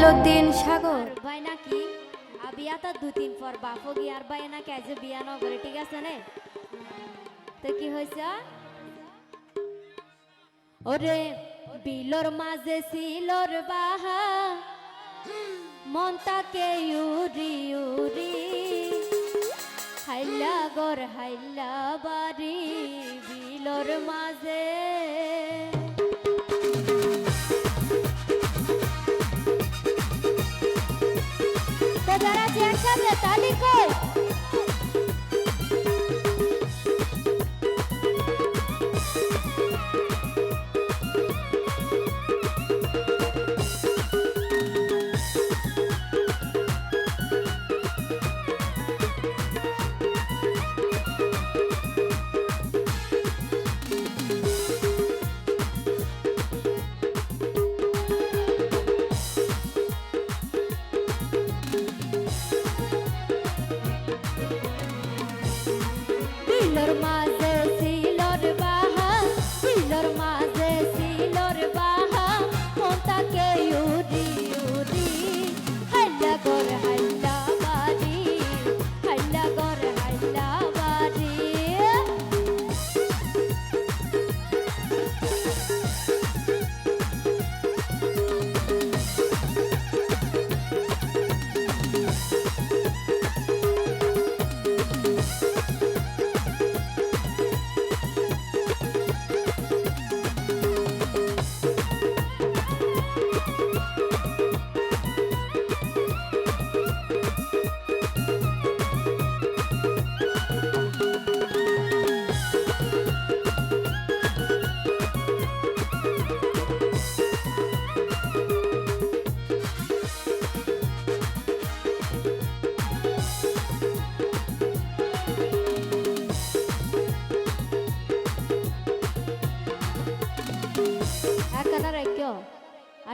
যতীন সাগর ভাই নাকি বিয়া তো 2-3 পর বাপো গিয়ে আর ভাই নাকি আজ বিয়া ন করে ঠিক আছে নে তো কি হইছে ওরে বিলর মাঝে সিলর বাহা মন তাকে ইউরি ইউরি হাইলা গর হাইলা বাড়ি বিলর মাঝে যারা একসাথে তালি কই বিলর মাঝে সিলর বাহা বিলর মাঝে সিলর বাহা মন তাকে ইউরি ইউরি হাইলা গর হাইলা বাড়ি হাইলা গর হাইলা বাড়ি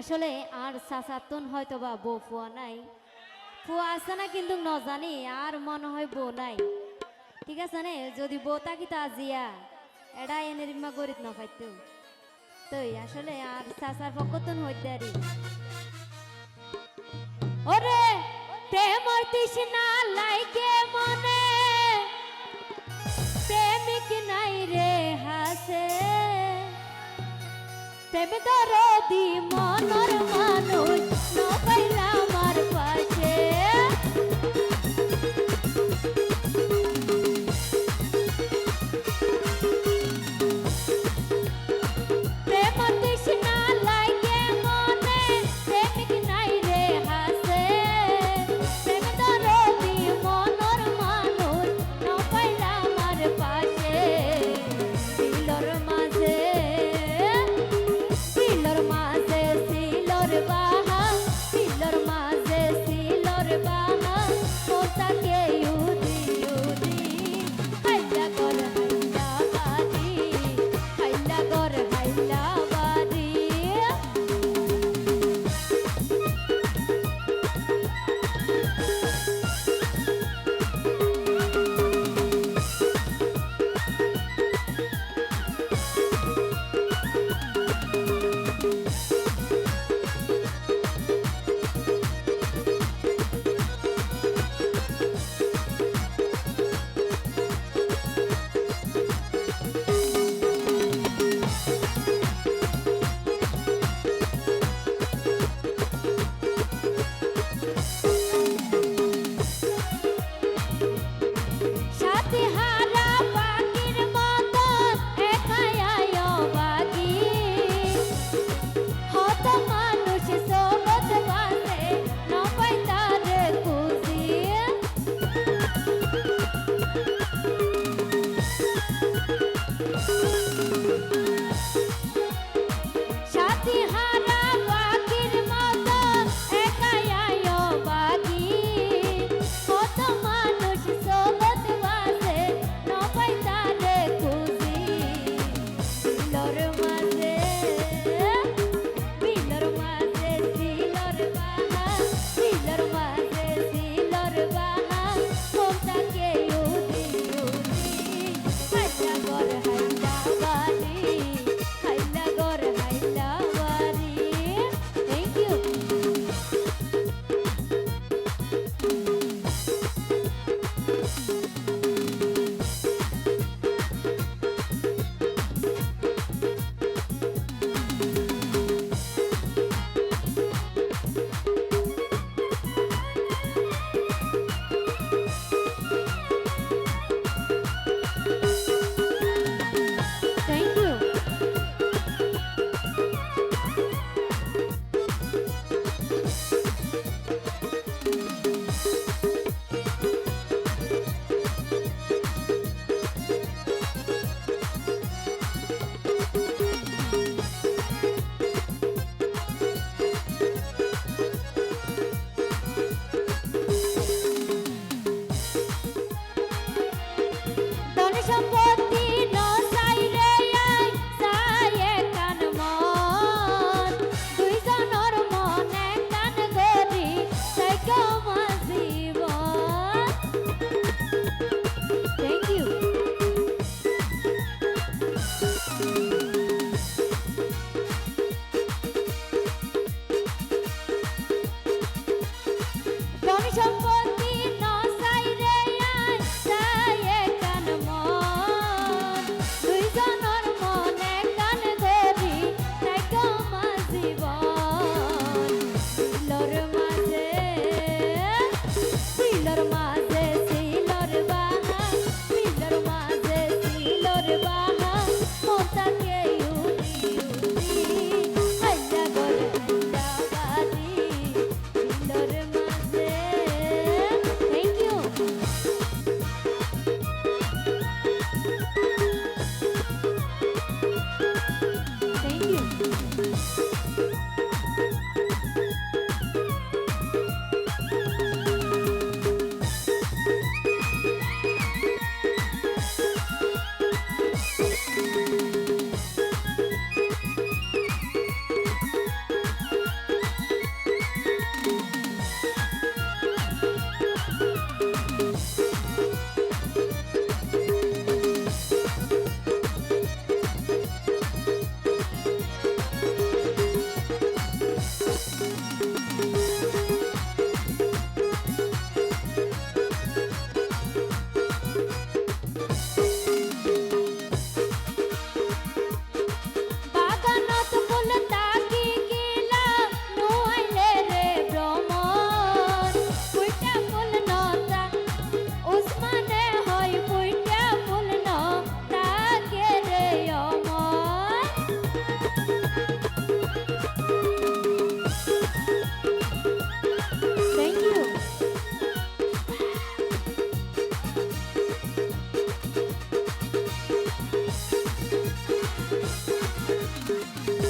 আসলে আর সাসাতুন হয়তো বা বউ ফুয়া নাই ফুয়া আছে না কিন্তু ন জানি আর মনে হয় বউ নাই ঠিক আছে নে যদি বউ থাকি তা জিয়া এডা এনে রিমা গরিত না পাইতো তো আসলে আর সাসার পক্ষতন হইতে আরি ওরে প্রেম তৃষ্ণা লাইকে মনে প্রেমিক নাই রে হাসে প্রেম দরদি মনর মানুষ নপাইলা আমার পাশে প্রেম তৃষ্ণা লাগে মনে প্রেমিক নাই রে হাসে প্রেম দরদি মনর মানুষ নপাইলা আমার পাশে বিলর মাঝে সিলর Thank you.